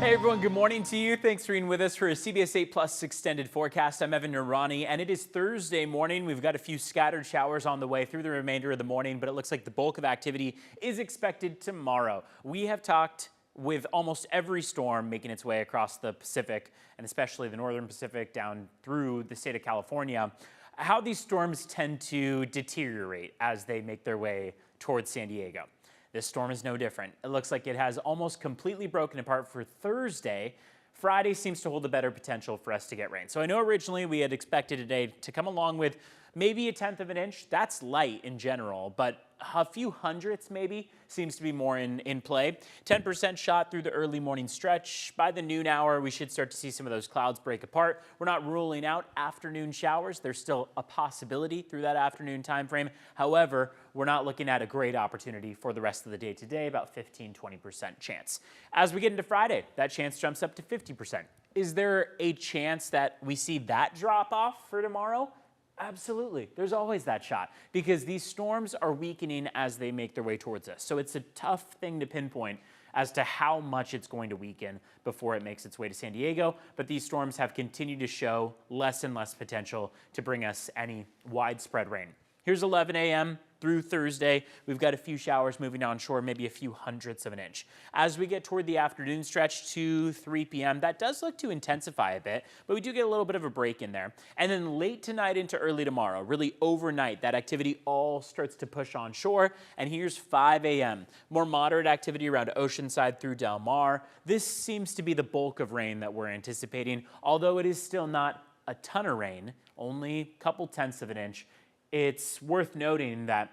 Hey everyone, good morning to you. Thanks for being with us for a CBS 8 Plus extended forecast. I'm Evan Nurani, and it is Thursday morning. We've got a few scattered showers on the way through the remainder of the morning, but it looks like the bulk of activity is expected tomorrow. We have talked with almost every storm making its way across the Pacific, and especially the northern Pacific down through the state of California, how these storms tend to deteriorate as they make their way towards San Diego. This storm is no different. It looks like it has almost completely broken apart for Thursday. Friday seems to hold the better potential for us to get rain. So I know originally we had expected today to come along with maybe 1/10 of an inch. That's light in general, but a few hundredths maybe seems to be more in play. 10% shot through the early morning stretch. By the noon hour, we should start to see some of those clouds break apart. We're not ruling out afternoon showers. There's still a possibility through that afternoon time frame. However, we're not looking at a great opportunity for the rest of the day today, about 15–20% chance. As we get into Friday, that chance jumps up to 50%. Is there a chance that we see that drop off for tomorrow? Absolutely. There's always that shot because these storms are weakening as they make their way towards us. So it's a tough thing to pinpoint as to how much it's going to weaken before it makes its way to San Diego. But these storms have continued to show less and less potential to bring us any widespread rain. Here's 11 a.m. through Thursday. We've got a few showers moving onshore, maybe a few hundredths of an inch. As we get toward the afternoon stretch to 3 p.m., that does look to intensify a bit, but we do get a little bit of a break in there. And then late tonight into early tomorrow, really overnight, that activity all starts to push onshore. And here's 5 a.m. More moderate activity around Oceanside through Del Mar. This seems to be the bulk of rain that we're anticipating, although it is still not a ton of rain, only a couple tenths of an inch. It's worth noting that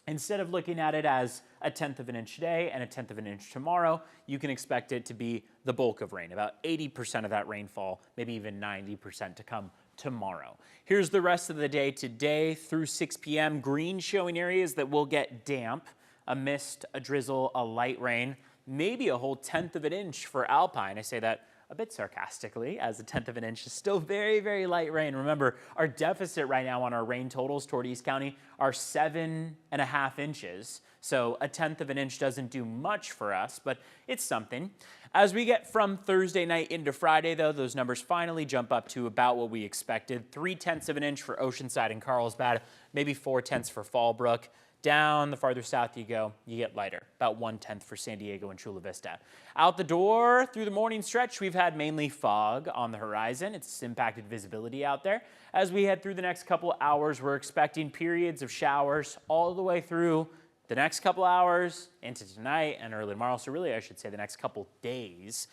instead of looking at it as 1/10 of an inch today and 1/10 of an inch tomorrow, you can expect it to be the bulk of rain, about 80% of that rainfall, maybe even 90% to come tomorrow. Here's the rest of the day today through 6 p.m. Green showing areas that will get damp, a mist, a drizzle, a light rain, maybe a whole 1/10 of an inch for Alpine. I say that a bit sarcastically, as 1/10 of an inch is still very, very light rain. Remember, our deficit right now on our rain totals toward East County are 7.5 inches. So 1/10 of an inch doesn't do much for us, but it's something. As we get from Thursday night into Friday, though, those numbers finally jump up to about what we expected. 3/10 of an inch for Oceanside and Carlsbad, maybe 4/10 for Fallbrook. Down the farther south you go, you get lighter, about 1/10 for San Diego and Chula Vista. Out the door through the morning stretch, we've had mainly fog on the horizon. It's impacted visibility out there. As we head through the next couple hours, we're expecting periods of showers all the way through the next couple hours into tonight and early tomorrow. So really, I should say the next couple days.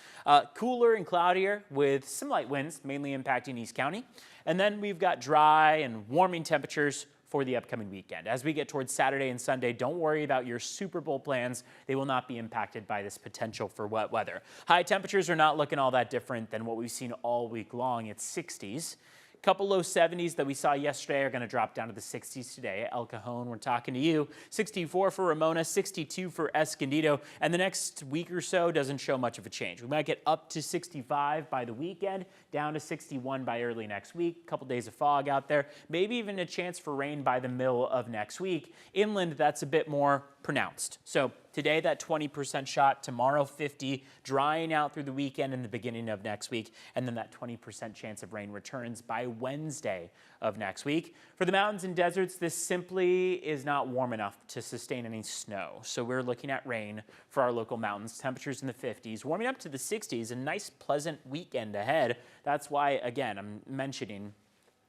Cooler and cloudier with some light winds, mainly impacting East County. And then we've got dry and warming temperatures for the upcoming weekend. As we get towards Saturday and Sunday, don't worry about your Super Bowl plans. They will not be impacted by this potential for wet weather. High temperatures are not looking all that different than what we've seen all week long. It's 60s. Couple low 70s that we saw yesterday are going to drop down to the 60s today. El Cajon, we're talking to you. 64 for Ramona, 62 for Escondido. And the next week or so doesn't show much of a change. We might get up to 65 by the weekend, down to 61 by early next week. A couple days of fog out there. Maybe even a chance for rain by the middle of next week. Inland, that's a bit more pronounced. So today, that 20% shot, tomorrow 50, drying out through the weekend and the beginning of next week, and then that 20% chance of rain returns by Wednesday of next week. For the mountains and deserts, this simply is not warm enough to sustain any snow. So we're looking at rain for our local mountains, temperatures in the 50s, warming up to the 60s, a nice pleasant weekend ahead. That's why, again, I'm mentioning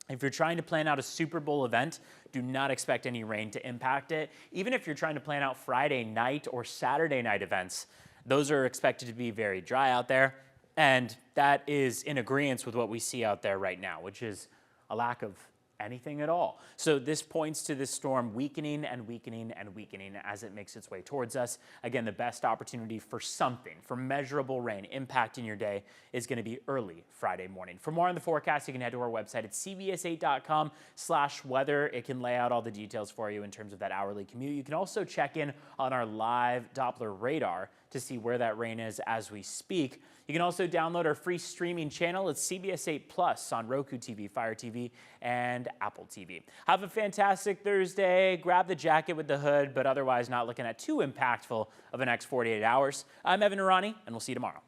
if you're trying to plan out a Super Bowl event, do not expect any rain to impact it. Even if you're trying to plan out Friday night or Saturday night events, those are expected to be very dry out there. And that is in agreement with what we see out there right now, which is a lack of anything at all. So this points to this storm weakening and weakening and weakening as it makes its way towards us. Again, the best opportunity for something, for measurable rain impacting your day is going to be early Friday morning. For more on the forecast, you can head to our website at cbs8.com/weather. It can lay out all the details for you in terms of that hourly commute. You can also check in on our live Doppler radar to see where that rain is as we speak. You can also download our free streaming channel. It's CBS 8 Plus on Roku TV, Fire TV, and Apple TV. Have a fantastic Thursday. Grab the jacket with the hood, but otherwise not looking at too impactful of the next 48 hours. I'm Evan Nurani, and we'll see you tomorrow.